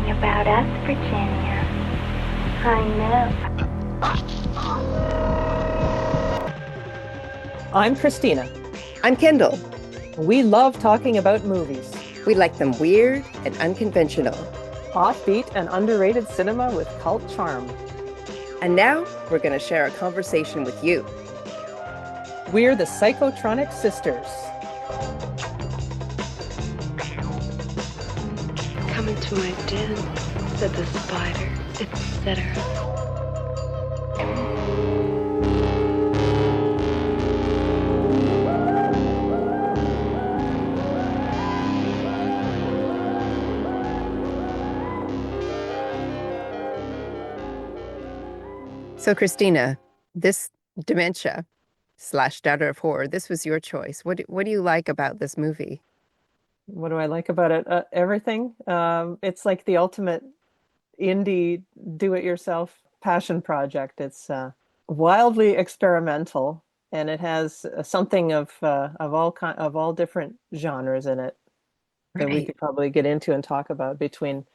talking about us, Virginia. I I'm Christina. I'm Kendall. We love talking about movies, We like them weird and unconventional. offbeat and underrated cinema with cult charm. And now we're going to share a conversation with you. We're the Psychotronic Sisters. Come into my den, said the spider, etc. So, Christina, this Dementia / Daughter of Horror, this was your choice. What do you like about this movie? What do I like about it? Everything. It's like the ultimate indie do-it-yourself passion project. It's wildly experimental, and it has something of all different genres in it that we Right. could probably get into and talk about between.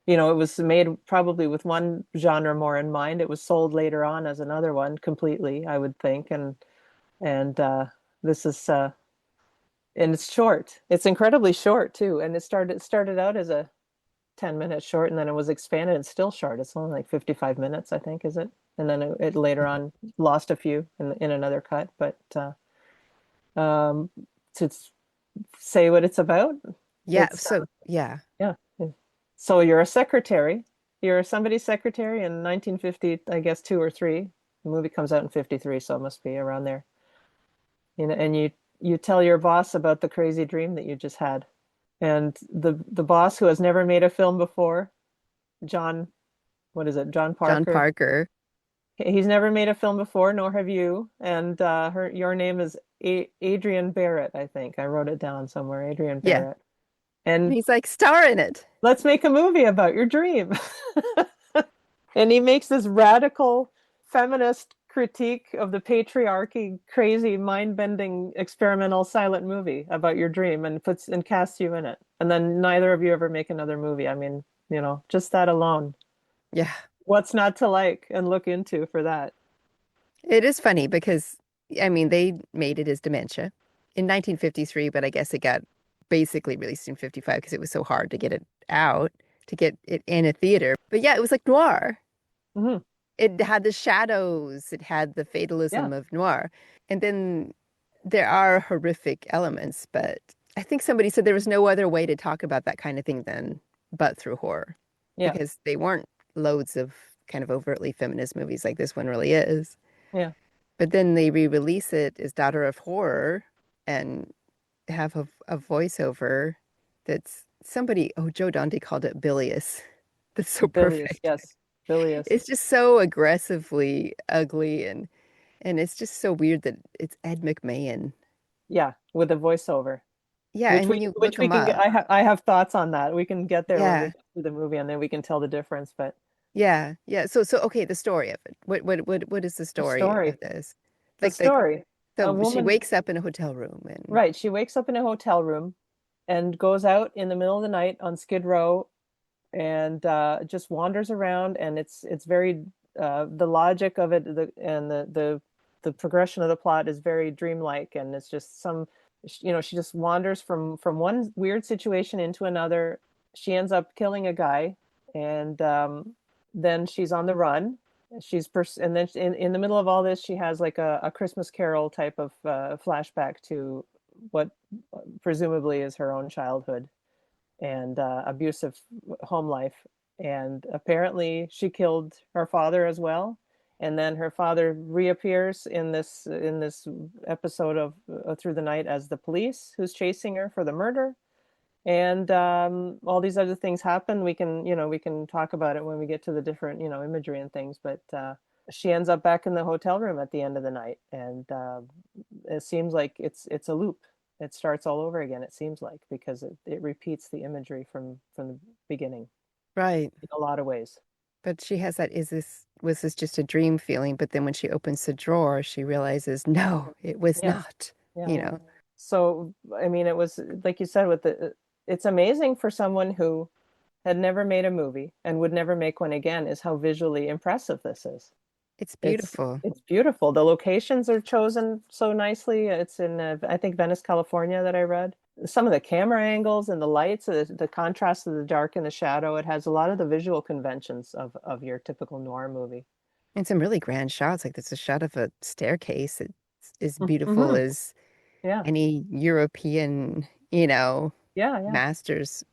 It was made probably with one genre more in mind. It was sold later on as another one completely, I would think. And this is and it's short. It's incredibly short too. And it started out as a 10-minute short, and then it was expanded. It's still short. It's only like 55 minutes, I think, is it? And then it later on lost a few in another cut. But um, to say what it's about, Yeah. it's So, yeah. yeah. So you're a secretary. You're somebody's secretary in 1950, I guess, two or three. The movie comes out in 53, so it must be around there. And you tell your boss about the crazy dream that you just had. And the boss, who has never made a film before, John, what is it? John John Parker. Parker. He's never made a film before, nor have you. And your name is Adrian Barrett, I think. I wrote it down somewhere, Adrian Yeah. Barrett. And He's like, star in it. let's make a movie about your dream. And he makes this radical feminist critique of the patriarchy, crazy, mind-bending, experimental silent movie about your dream, and puts and casts you in it. And then neither of you ever make another movie. I mean, just that alone. Yeah. What's not to like and look into for that? It is funny because, I mean, they made it as Dementia in 1953, but I guess it got basically released in 55 because it was so hard to get it out, to get it in a theater. But yeah, it was like noir. Hmm. It had the shadows, it had the Yeah, fatalism of noir. And then there are horrific elements, but I think somebody said there was no other way to talk about that kind of thing than but through horror, yeah, because they weren't loads of kind of overtly feminist movies like this one really is. yeah. But then they re-release it as Daughter of Horror and have a voiceover that's somebody, oh, Joe Dante called it bilious. That's so Bilious, perfect. yes. Bilious. It's just so aggressively ugly, and it's just so weird that it's Ed McMahon. Yeah, with a voiceover. Yeah, Which and we when you look which we him can get. up, I have thoughts on that. We can get there when we yeah, get through the movie, and then we can tell the difference. But yeah. So okay, the story of it. What is the the story story, of this? the Like story. A so she woman, wakes up in a hotel room and right? She wakes up in a hotel room and goes out in the middle of the night on Skid Row, and just wanders around. And it's very the logic of it, the progression of the plot is very dreamlike, and it's just she just wanders from one weird situation into another. She ends up killing a guy, and then she's on the run. And then in the middle of all this, she has like a Christmas Carol type of flashback to what presumably is her own childhood and abusive home life. And apparently, she killed her father as well. And then her father reappears in this episode of Through the Night as the police who's chasing her for the murder. And all these other things happen. We can talk about it when we get to the different imagery and things. But she ends up back in the hotel room at the end of the night, and it seems like it's a loop. It starts all over again. It seems like, because it repeats the imagery from the beginning right. in a lot of ways. But she has that, was this just a dream feeling? But then when she opens the drawer, she realizes, no, it was Yeah, not, yeah. you know. So I mean, it was like you said, it's amazing for someone who had never made a movie and would never make one again is how visually impressive this is. It's It's beautiful. it's beautiful. The locations are chosen so nicely. It's in I think Venice, California that I read. Some of the camera angles and the lights, the contrast of the dark and the shadow, it has a lot of the visual conventions of your typical noir movie. And some really grand shots. Like there's a shot of a staircase. It's as beautiful Mm-hmm. as Yeah. any European, Yeah, yeah. master's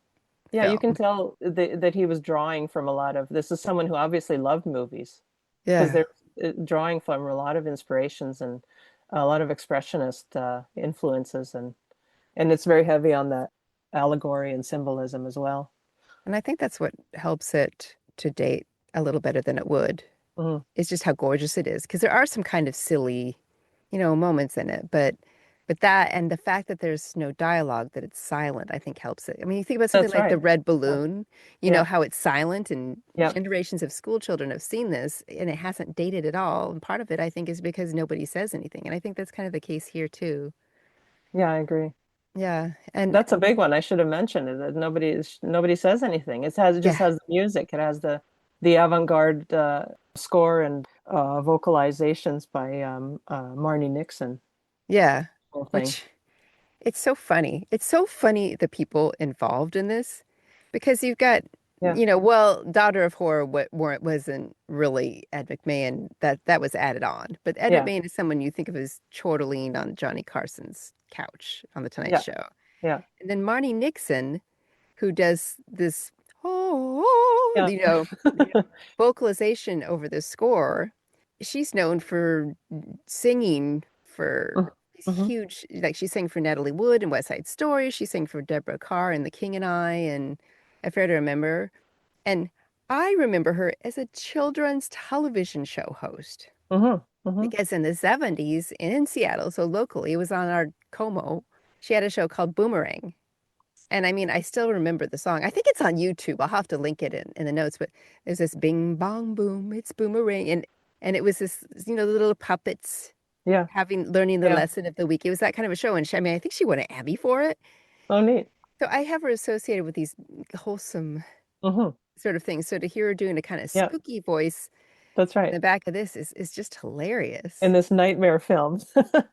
Yeah, you can film. tell that he was drawing from a lot of this is someone who obviously loved movies because Yeah. they're drawing from a lot of inspirations and a lot of expressionist influences and it's very heavy on that allegory and symbolism as well. And I think that's what helps it to date a little better than it would. Mhm. It's just how gorgeous it is. Because there are some kind of silly, moments in it, but that and the fact that there's no dialogue, that it's silent, I think helps it. I mean, you think about something That's like the right. red Yeah. balloon, Yeah. how it's silent and Yeah. generations of school children have seen this and it hasn't dated at all. And part of it, I think, is because nobody says anything. And I think that's kind of the case here too. Yeah, I agree. Yeah. And That's a big one. I should have mentioned it that nobody says anything. It just yeah, has the music. It has the avant-garde score and vocalizations by Marnie Nixon. yeah. Whole thing. Which it's so funny. It's so funny the people involved in this because you've got, Yeah. well, Daughter of Horror wasn't really Ed McMahon. That was added on. But Ed Yeah. McMahon is someone you think of as chortling on Johnny Carson's couch on The Tonight Yeah. Show. Yeah. And then Marnie Nixon, who does this Yeah. vocalization over the score, she's known for singing for these Mm-hmm. huge, like she sang for Natalie Wood in West Side Story. She sang for Deborah Carr in The King and I and Affair to Remember. And I remember her as a children's television show host Mm-hmm. Mm-hmm. because in the 70s in Seattle, so locally, it was on our Como. She had a show called Boomerang. And I mean, I still remember the song. I think it's on YouTube. I'll have to link it in the notes. But there's this bing bong boom, it's boomerang, and it was this, the little puppets Yeah. learning the Yeah. lesson of the week. It was that kind of a show, and I mean, I think she won an Emmy for it. Oh, neat. So I have her associated with these wholesome Mm-hmm. sort of things. So to hear her doing a kind of Yeah. spooky voice That's in right. the back of this is just hilarious. In this nightmare film.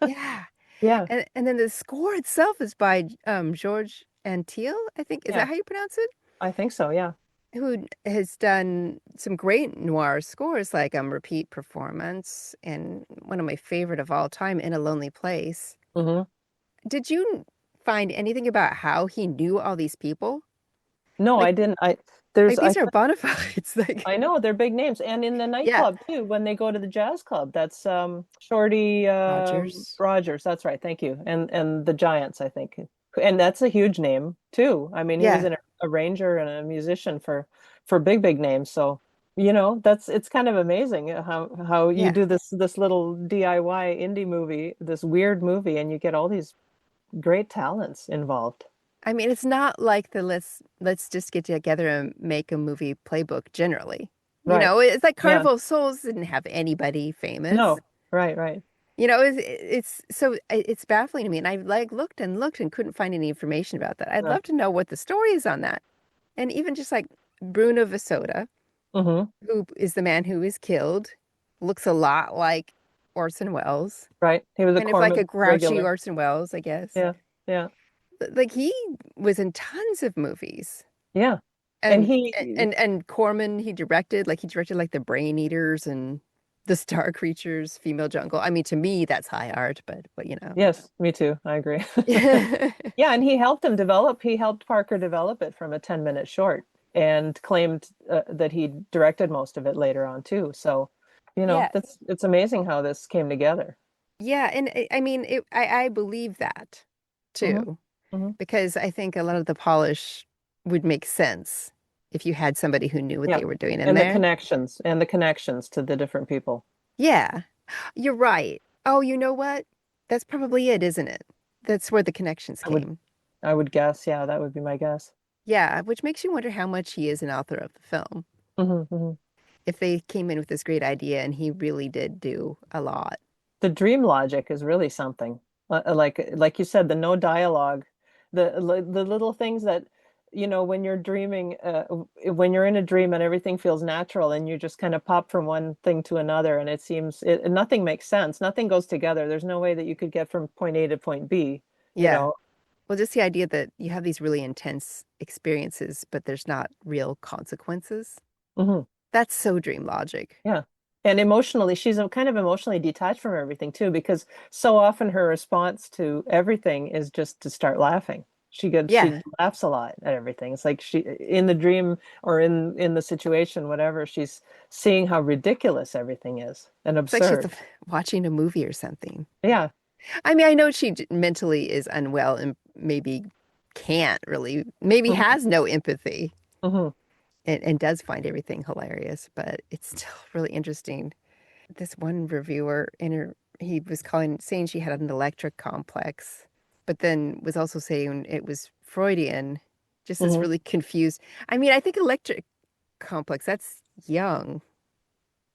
Yeah, Yeah. and then the score itself is by George Antil, I think. Is Yeah. that how you pronounce it? I think so. Yeah. Who has done some great noir scores like Repeat Performance and one of my favorite of all time, In a Lonely Place. Mm-hmm. Did you find anything about how he knew all these people? No, I Like, didn't. I like there's these are bona fides. Like, I know they're big names, and in the yeah, nightclub too. When they go to the jazz club, that's Shorty Rogers. Rogers. That's right. Thank you. And the Giants, I think, and that's a huge name too. I mean, he was Yeah, an arranger and a musician for big names. So it's kind of amazing how you yeah. do this little DIY indie movie, this weird movie, and you get all these great talents involved. I mean, it's not like the let's just get together and make a movie playbook generally. Right. It's like Yeah. Carnival of Souls didn't have anybody famous. No. Right. Right. It's so it's baffling to me. And I like looked and looked and couldn't find any information about that. I'd Yeah. love to know what the story is on that. And even just like Bruno Vasoda, Mm-hmm. who is the man who is killed, looks a lot like Orson Welles. Right. He was a Kind of like a Corman grouchy regular. Orson Welles, I guess. Yeah. Yeah. Like he was in tons of movies. Yeah. And And he, and Corman, he directed like The Brain Eaters and The Star Creatures, Female Jungle. I mean, to me, that's high art, but yes, me too. I agree. Yeah. Yeah, and he helped Parker develop it from a 10-minute short and claimed that he directed most of it later on too. So, Yeah. it's amazing how this came together. Yeah, and I mean, I believe that Hmm. too, Hmm. because I think a lot of the polish would make sense if you had somebody who knew what Yeah. they were doing in And there. the connections to the different people. Yeah, you're right. Oh, you know what? That's probably it, isn't it? That's where the connections I would came. I would guess, yeah, that would be my guess. Yeah, which makes you wonder how much he is an author of the film. Hmm. Hmm. If they came in with this great idea and he really did do a lot. The dream logic is really something. Like you said, the no dialogue, the little things that when you're dreaming, when you're in a dream and everything feels natural and you just kind of pop from one thing to another and it seems nothing makes sense. Nothing goes together. There's no way that you could get from point A to point B, you Yeah. know. Well, just the idea that you have these really intense experiences, but there's not real consequences. Hmm. That's so dream logic. Yeah. And emotionally, she's kind of emotionally detached from everything too, because so often her response to everything is just to start laughing. Yeah. She laughs a lot at everything. It's like she in the dream or in the situation, whatever, she's seeing how ridiculous everything is and It's like she's absurd. watching a movie or something. Yeah. I mean, I know she mentally is unwell and maybe can't really, maybe Hmm. has no empathy Hmm. and does find everything hilarious, but it's still really interesting. This one reviewer he was saying she had an electric complex, but then was also saying it was Freudian, just this Hmm. really confused. I mean, I think electric complex, that's young,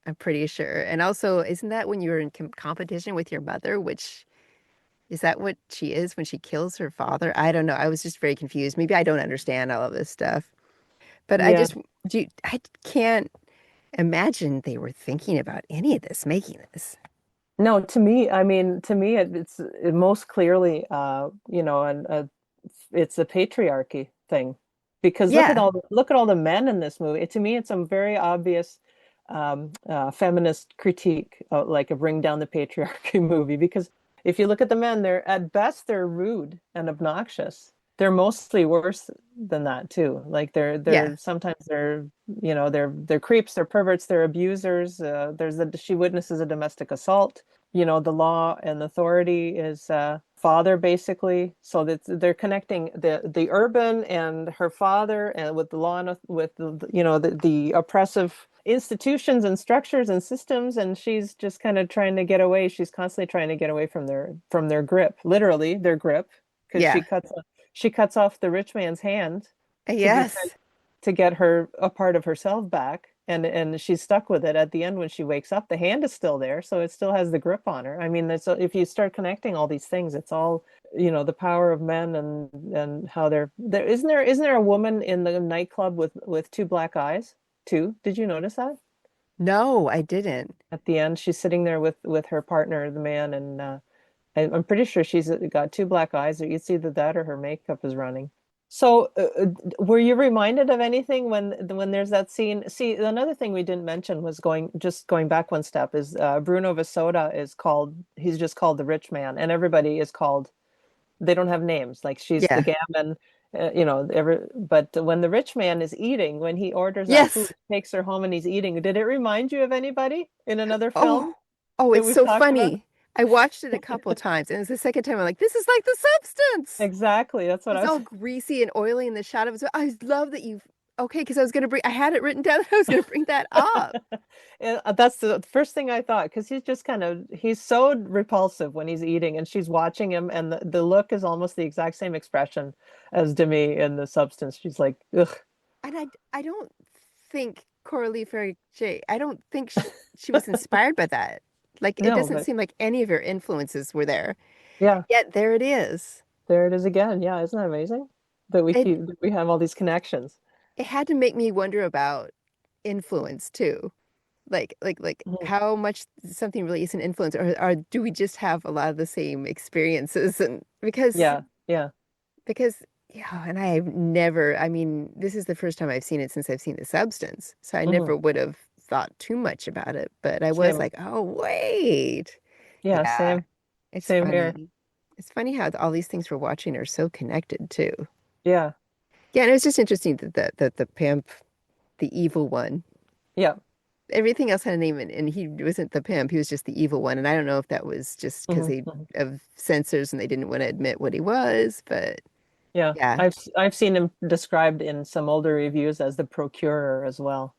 I'm pretty sure. And also, isn't that when you're in competition with your mother, which is that what she is when she kills her father? I don't know. I was just very confused. Maybe I don't understand all of this stuff. But Yeah. I can't imagine they were thinking about any of this, making this. No, to me, I mean, to me, it most clearly, it's a patriarchy thing, because Yeah, look at all the men in this movie. To me, it's a very obvious feminist critique, like a bring down the patriarchy movie. Because if you look at the men, they're at best they're rude and obnoxious. They're mostly worse than that too. Like yeah. they're sometimes they're creeps, they're perverts, they're abusers. She witnesses a domestic assault. The law and authority is father basically, so that they're connecting the urban and her father and with the law and with the oppressive institutions and structures and systems, and she's just kind of trying to get away. She's constantly trying to get away from their grip, literally their grip, because Yeah. she cuts off the rich man's hand to be Yes. to get her a part of herself back, and she's stuck with it. At the end when she wakes up, the hand is still there, so it still has the grip on her. I mean, if you start connecting all these things, it's all the power of men, and how there isn't there a woman in the nightclub with two black eyes too? Did you notice that? No, I didn't. At the end she's sitting there with her partner, the man, and I'm pretty sure she's got two black eyes. It's either that or her makeup is running. So, were you reminded of anything when there's that scene? See, another thing we didn't mention was going back one step is Bruno Vasoda he's just called the rich man, and everybody is called. They don't have names. Like she's the Yeah. gammon, but when the rich man is eating, when he orders that food, Yes. takes her home and he's eating, did it remind you of anybody in another film Oh, oh, that it's we've so talked about? funny. I watched it a couple of times, and it's the second time I'm like, this is like the substance. Exactly. That's what I It's was. all greasy and oily in the shadows. I love that you've okay, because I had it written down. I was gonna bring that up. Yeah, that's the first thing I thought, because he's so repulsive when he's eating, and she's watching him, and the look is almost the exact same expression as Demi in the substance. She's like, ugh, And I don't think Coralie Fairy J. I don't think she was inspired by that. Like it no, doesn't but seem like any of her influences were there. yeah, Yet there it is. there it is again. Yeah, isn't that amazing that It we have all these connections? it had to make me wonder about influence too. Like Mhm. how much something really is an influence, or do we just have a lot of the same experiences? And Yeah, yeah. because yeah, and I've never, I mean, this is the first time I've seen it since I've seen The Substance. So I Hmm. never would have thought too much about it, but I was Same. like, oh, wait. Yeah, Yeah, same. it's Same here. funny. It's funny how all these things we're watching are so connected too. Yeah, Yeah, and it was just interesting that the pimp, the evil one, yeah. everything else had a name, and he wasn't the pimp, he was just the evil one. And I don't know if that was just because Hmm. they Hmm. of censors and they didn't want to admit what he was, but Yeah, yeah. I've seen him described in some older reviews as the procurer as well.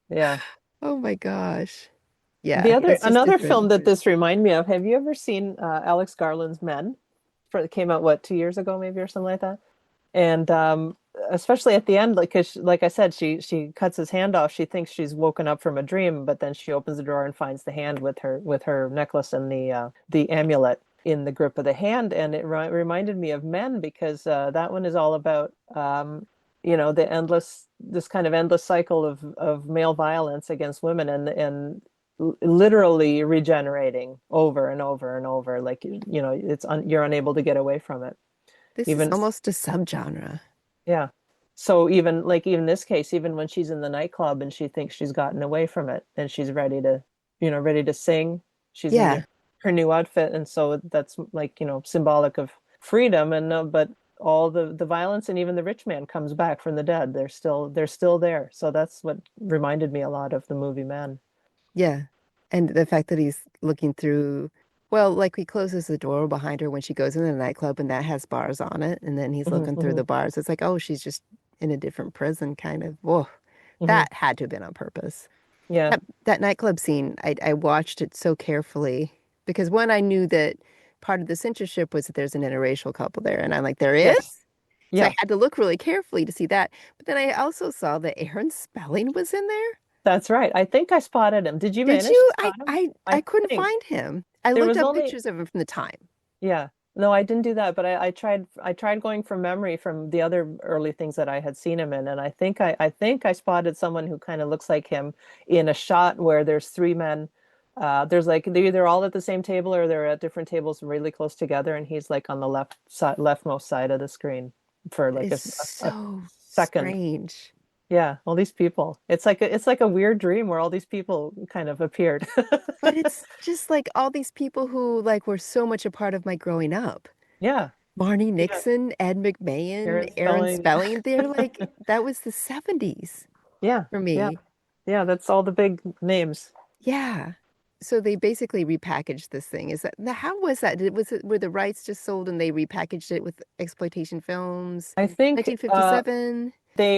Yeah. Oh my gosh. Yeah, it's just Another film different. that this remind me of, have you ever seen Alex Garland's Men? It came out what, 2 years ago maybe or something like that. And especially at the end, like I said, she cuts his hand off. She thinks she's woken up from a dream, but then she opens the drawer and finds the hand with her necklace and the amulet. in the grip of the hand, and it reminded me of Men because that one is all about the this kind of endless cycle of male violence against women and literally regenerating over and over and over. Like you're unable to get away from it. This is Even almost a subgenre. yeah. So even this case, even when she's in the nightclub and she thinks she's gotten away from it and she's ready to sing, she's in Yeah. her new outfit, and so that's like, symbolic of freedom. And but all the violence and even the rich man comes back from the dead. They're still there. So that's what reminded me a lot of the movie Man. Yeah. And the fact that he's looking through, well, like he closes the door behind her when she goes in the nightclub and that has bars on it. And then he's Hmm. looking through Hmm. the bars. It's like, oh, she's just in a different prison kind of. Whoa, Hmm. that had to have been on purpose. Yeah. That nightclub scene, I watched it so carefully because one, I knew that part of the censorship was that there's an interracial couple there. And I'm like, there is? Yes. So I Yeah. had to look really carefully to see that. But then I also saw that Aaron Spelling was in there. That's right. I think I spotted him. Did you Did manage to you? spot him? I I couldn't think find him. I there looked was up only pictures of him from the time. Yeah. No, I didn't do that, but I tried going from memory from the other early things that I had seen him in, and I think I spotted someone who kind of looks like him in a shot where there's three men. There's like they're either all at the same table or they're at different tables really close together, and he's like on the leftmost side of the screen for That like is a so second. strange. Yeah, all these people. It's like a weird dream where all these people kind of appeared. But it's just like all these people who like were so much a part of my growing up. Yeah. Barney Yeah. Nixon, Ed McMahon, Aaron Aaron Spelling. Spelling. They're like that was the 70s Yeah. for Yeah. me. Yeah, that's all the big names. Yeah. So they basically repackaged this thing. Is that now how was that? Were the rights just sold and they repackaged it with exploitation films? I think 1957?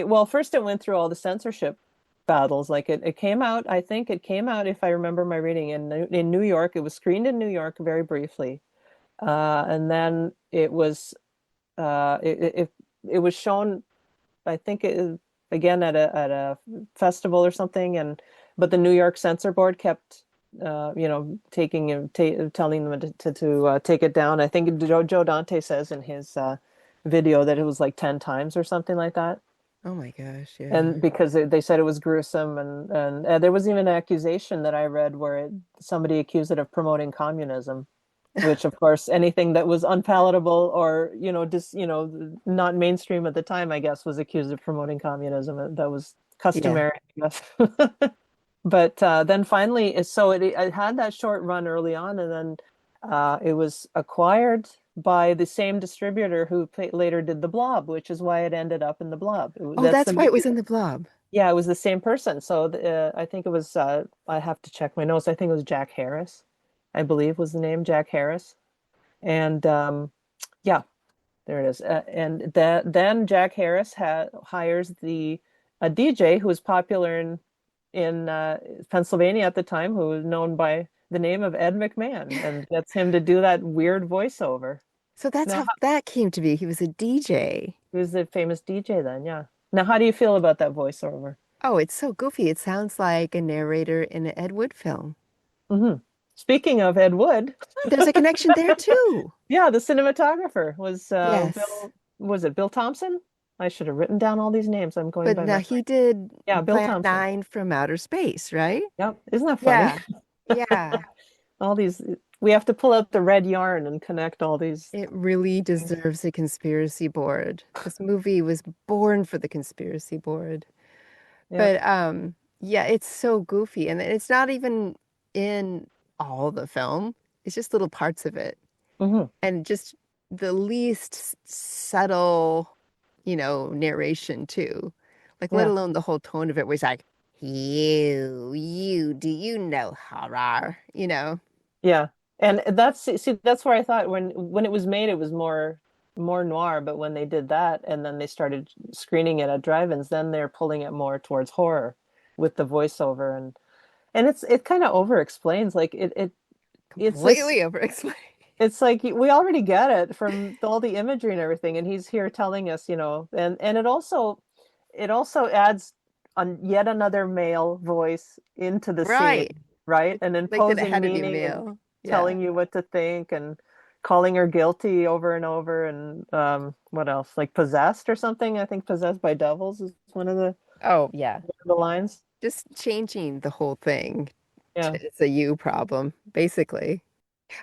well, first it went through all the censorship battles. Like it came out, I think it came out, if I remember my reading, in New York. It was screened in New York very briefly. And then it was shown, I think again at a festival or something, but the New York Censor Board kept telling them to take it down. I think Joe Dante says in his video that it was like 10 times or something like that. Oh my gosh, yeah. And because they said it was gruesome, and there was even an accusation that I read where somebody accused it of promoting communism, which of course anything that was unpalatable or just not mainstream at the time, I guess, was accused of promoting communism. That was Yeah. customary, I guess. But then finally, so it had that short run early on, and then it was acquired by the same distributor who later did The Blob, which is why it ended up in The Blob. Oh, That's the that's why it movie. was in the blob. Yeah, it was the same person. So I think it was, I have to check my notes. I think it was Jack Harris, I believe was the name, Jack Harris. And yeah, there it is. And then Jack Harris hires a DJ who was popular in Pennsylvania at the time, who was known by the name of Ed McMahon, and gets him to do that weird voiceover. So that's Now, how that came to be. He was a DJ. he was a famous DJ then, yeah. Now, how do you feel about that voiceover? Oh, it's so goofy. It sounds like a narrator in an Ed Wood film. Hmm. Speaking of Ed Wood, There's a connection there too. yeah, the cinematographer was Yes. was it Bill Thompson? I should have written down all these names. I'm going But by now he memory. did Yeah, Bill Plan Thompson. 9 from Outer Space, right? Yep. Isn't that funny? Yeah. Yeah. All these, we have to pull out the red yarn and connect all these It really things. deserves a conspiracy board. This movie was born for the conspiracy board. Yep. But yeah, it's so goofy and it's not even in all the film. It's just little parts of it. Hmm. And just the least subtle, narration too. Like let Yeah. alone the whole tone of it was like, do you know horror? Yeah. And that's where I thought when it was made, it was more noir, but when they did that and then they started screening it at drive-ins, then they're pulling it more towards horror with the voiceover, and it kind of over explains, like it's this Completely over explained. it's like we already get it from all the imagery and everything, and he's here telling us, and it also adds on yet another male voice into the scene, Right. right? And Like that it imposing had to be meaning and male. Yeah. telling you what to think, and calling her guilty over and over. And what else? Like possessed or something. I think possessed by devils is Oh, yeah. one of the lines. Just changing the whole thing Yeah. to it's a you problem, basically.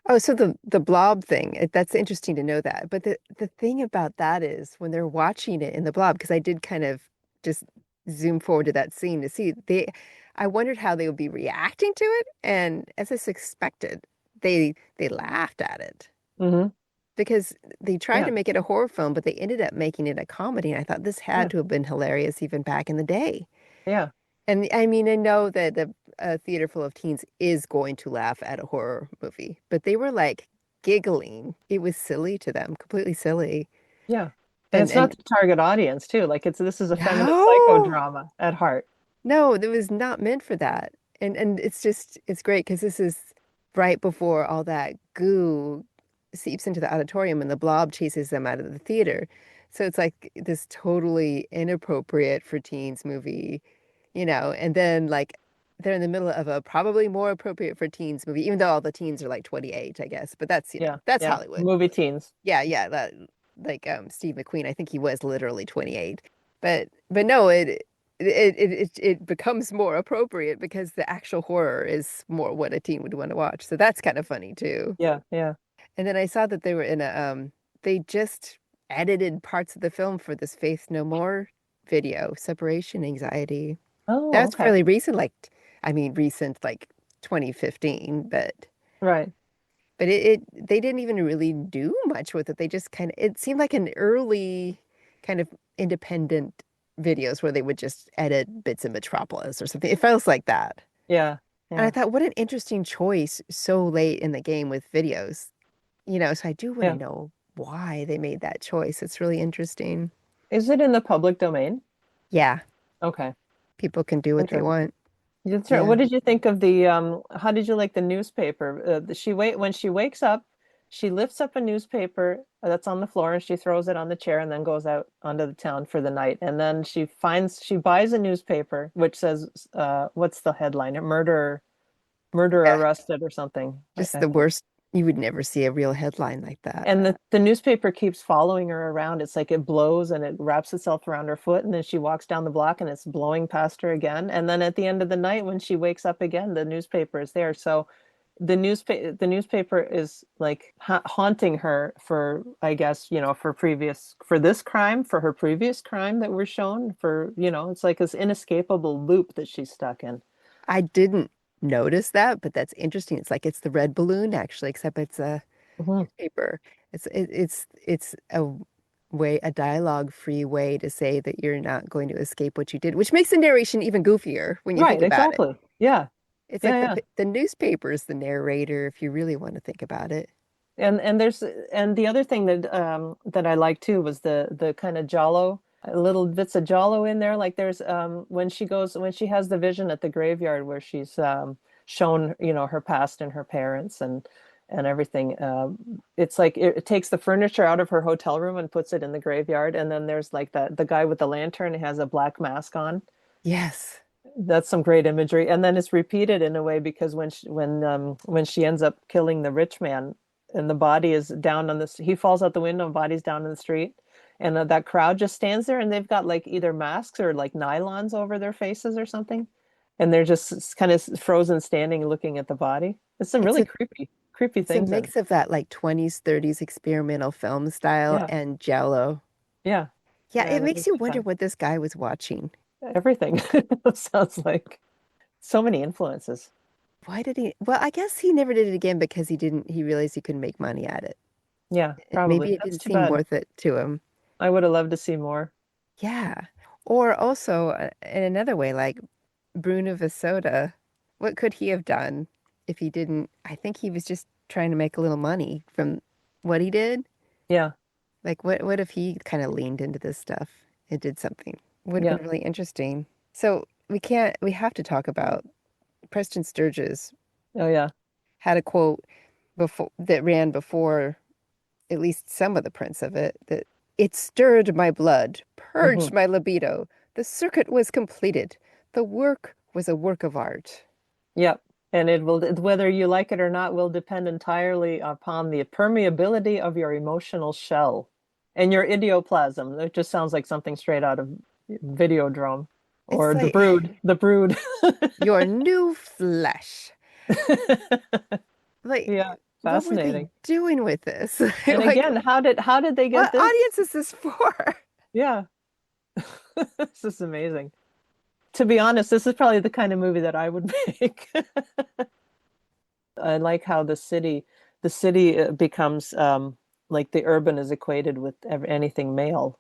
Oh, so the blob thing, that's interesting to know that. But the thing about that is when they're watching it in the blob, because I did kind of just zoom forward to that scene to see I wondered how they would be reacting to it, and as I suspected, they laughed at it Hmm. because they tried to Yeah. make it a horror film, but they ended up making it a comedy. And I thought this had Yeah. to have been hilarious even back in the day. Yeah. And I mean, I know that the theater full of teens is going to laugh at a horror movie, but they were like giggling. It was silly to them, completely silly. Yeah. And And it's not and the target audience too. Like this is a feminist no, psychodrama at heart. no, it was not meant for that. And it's just it's great because this is right before all that goo seeps into the auditorium and the blob chases them out of the theater. So it's like this totally inappropriate for teens movie, and then like they're in the middle of a probably more appropriate for teens movie, even though all the teens are like 28, I guess. But that's, Yeah. that's Yeah. Hollywood. Movie teens. Yeah, yeah, that like Steve McQueen, I think he was literally 28. But no, it becomes more appropriate because the actual horror is more what a teen would want to watch. So that's kind of funny too. Yeah. Yeah. And then I saw that they were in they just edited parts of the film for this Faith No More video, Separation Anxiety. Oh, That's okay. fairly recent, I mean, recent, like 2015, Right. but it they didn't even really do much with it. They just kind of, it seemed like an early kind of independent videos where they would just edit bits of Metropolis or something. It feels like that. Yeah. And I Yeah. thought, what an interesting choice so late in the game with videos. So I do want to Yeah. know why they made that choice. It's really interesting. Is it in the public domain? Yeah, Okay. people can do what they Interesting. want. That's right. Yeah. What did you think of how did you like the newspaper? When she wakes up, she lifts up a newspaper that's on the floor and she throws it on the chair and then goes out onto the town for the night. And then she buys a newspaper which says what's the headline? Murder Yeah. arrested or something, Just I the think. worst. You would never see a real headline like that. And the newspaper keeps following her around. It's like it blows and it wraps itself around her foot, and then she walks down the block and it's blowing past her again. And then at the end of the night, when she wakes up again, the newspaper is there. So the newspaper is like haunting her for, I guess, for this crime, for her previous crime that we're shown, it's like this inescapable loop that she's stuck in. I didn't notice that, but that's interesting. It's like it's the red balloon actually, except it's a Mhm. newspaper. It's a dialogue-free way to say that you're not going to escape what you did, which makes the narration even goofier when you think Right, about it. exactly. Yeah. It's Yeah, like yeah. the newspaper is the narrator if you really want to think about it. And the other thing that I like too was the kind of Jollo, little bits of Jollo in there. Like there's when she has the vision at the graveyard where she's shown her past and her parents and everything. It's like it takes the furniture out of her hotel room and puts it in the graveyard. And then there's like the guy with the lantern has a black mask on. Yes. That's some great imagery. And then it's repeated in a way because when she ends up killing the rich man and the body is down on this, he falls out the window and body's down in the street. And that crowd just stands there and they've got like either masks or like nylons over their faces or something. And they're just kind of frozen standing looking at the body. It's some It's really a creepy it's a things in it. mix of that like 20s, 30s experimental film style Yeah. and Jello. Yeah. Yeah, Yeah. it That makes was you wonder fun. what this guy was watching. Everything sounds like so many influences. Why did he? Well, I guess he never did it again because he realized he couldn't make money at it. Yeah, Maybe probably. it That's didn't too seem bad. worth it to him. I would have loved to see more. Yeah. Or also, in another way, like Bruno Vasoda, what could he have done if he didn't? I think he was just trying to make a little money from what he did. Yeah, Like, what if he kind of leaned into this stuff and did something? Would have yeah. been really interesting. So we have to talk about Preston Sturges Oh, yeah. had a quote before that ran before at least some of the prints of it that it stirred my blood, Hmm. purged my libido. The circuit was completed. The work was a work of art. Yep. And it will, whether you like it or not, will depend entirely upon the permeability of your emotional shell and your idioplasm. It just sounds like something straight out of Videodrome It's or The like Brood. The Brood. your new flesh. Like, Yeah, what were they fascinating. doing with this? And Like, again, how did they get what this? audience is this for? Yeah, this is amazing. To be honest, this is probably the kind of movie that I would make. I like how the city becomes like the urban is equated with anything male,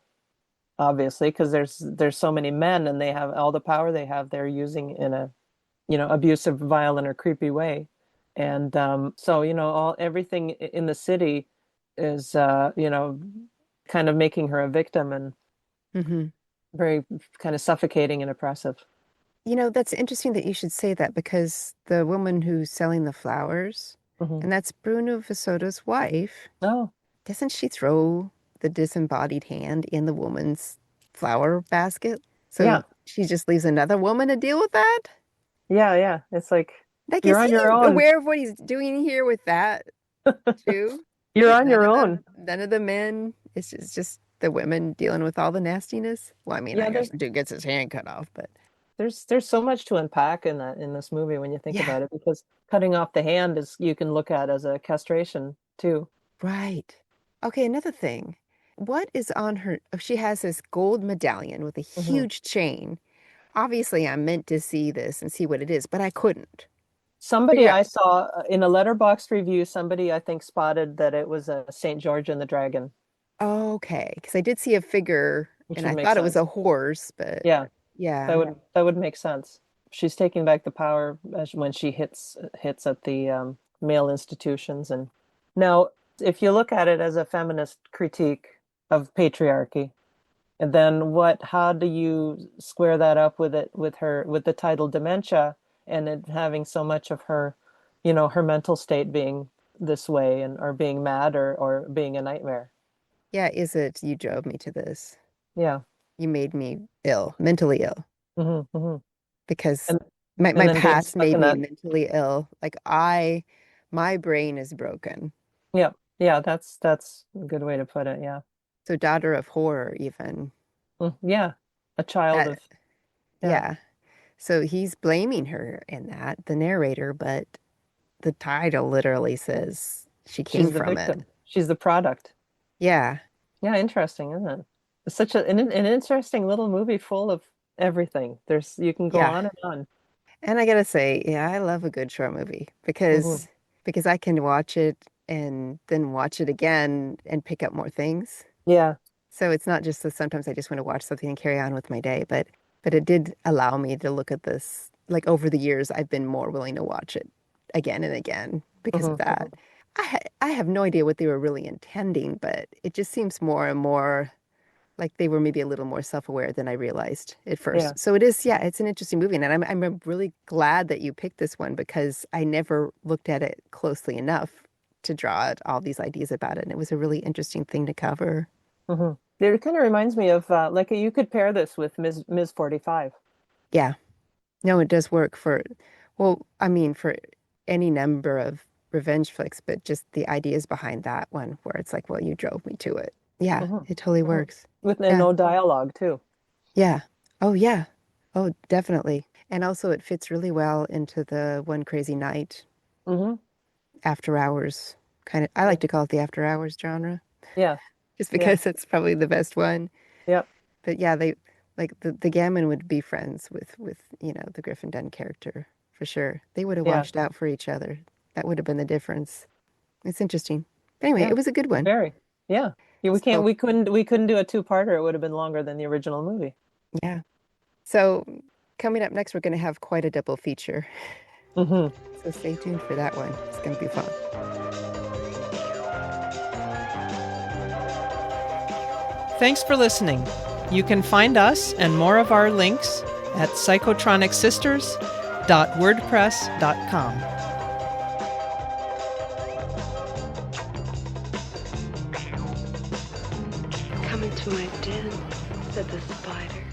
obviously, because there's so many men and they have all the power they have they're using in a abusive, violent, or creepy way. And so all everything in the city is kind of making her a victim and Hmm. very kind of suffocating and oppressive. That's interesting that you should say that because the woman who's selling the flowers, Hmm. and that's Bruno Vasoto's wife, Oh, doesn't she throw the disembodied hand in the woman's flower basket? So yeah, she just leaves another woman to deal with that? yeah, yeah. It's like Like, you're is he on your own. aware of what he's doing here with that too? You're Like on your own. none of the men. It's just the women dealing with all the nastiness. Well, I mean, I Yeah, guess the dude gets his hand cut off, but there's so much to unpack in this movie when you think yeah, about it, because cutting off the hand is you can look at as a castration too. right. Okay, another thing. What is on her? Oh, she has this gold medallion with a Hmm. huge chain. Obviously, I'm meant to see this and see what it is, but I couldn't Somebody figure out. I saw in a letterboxd review, somebody I think spotted that it was a Saint George and the Dragon, Okay, because I did see a figure which and would I make thought it was sense. a horse, but Yeah, that yeah. would make sense. She's taking back the power when she hits at the male institutions. And now, if you look at it as a feminist critique of patriarchy, and then how do you square that up with the title Dementia and it having so much of her, her mental state being this way and or being mad or being a nightmare? Yeah, is it you drove me to this? Yeah. You made me ill, mentally ill, Hmm. Hmm. because And my and then being past stuck made in me that. mentally ill. My brain is broken. Yeah. Yeah, that's a good way to put it. Yeah. So daughter of horror, even. Yeah. A child That, of, yeah. yeah. So he's blaming her in that, the narrator, but the title literally says she came She's the from it. victim. She's the product. Yeah. Yeah, interesting, isn't it? It's such an interesting little movie full of everything. You can go Yeah. on and on. And I gotta say, yeah, I love a good short movie Hmm. because I can watch it and then watch it again and pick up more things. Yeah. So it's not just that sometimes I just want to watch something and carry on with my day, but it did allow me to look at this. Like over the years, I've been more willing to watch it again and again because of Hmm. that. Hmm. I have no idea what they were really intending, but it just seems more and more like they were maybe a little more self-aware than I realized at Yeah. first. So it is, yeah, it's an interesting movie, and I'm really glad that you picked this one because I never looked at it closely enough to draw out all these ideas about it, and it was a really interesting thing to cover. Hmm. It kind of reminds me of like you could pair this with Ms. 45. Yeah. No, it does work for, well, I mean, for any number of revenge flicks, but just the ideas behind that one where it's like, well, you drove me to it. Yeah, Hmm. it totally Hmm. works. With Yeah. no dialogue too. Yeah. Oh, yeah. Oh, definitely. And also, it fits really well into the One Crazy Night Hmm. after hours kind of. I Yeah. like to call it the after hours genre Yeah. just Yeah. because it's probably the best one. Yep. But yeah, they like the Gammon would be friends with the Griffin Dunn character for sure. They would have Yeah. watched out for each other. That would have been the difference. It's interesting. But anyway, Yeah. it was a good one. Very. Yeah. Yeah, So we couldn't do a two-parter. It would have been longer than the original movie. yeah. So coming up next, we're going to have quite a double feature. Hmm. So stay tuned for that one. It's going to be fun. Thanks for listening. You can find us and more of our links at psychotronicsisters.wordpress.com. Come into my den, said the spider.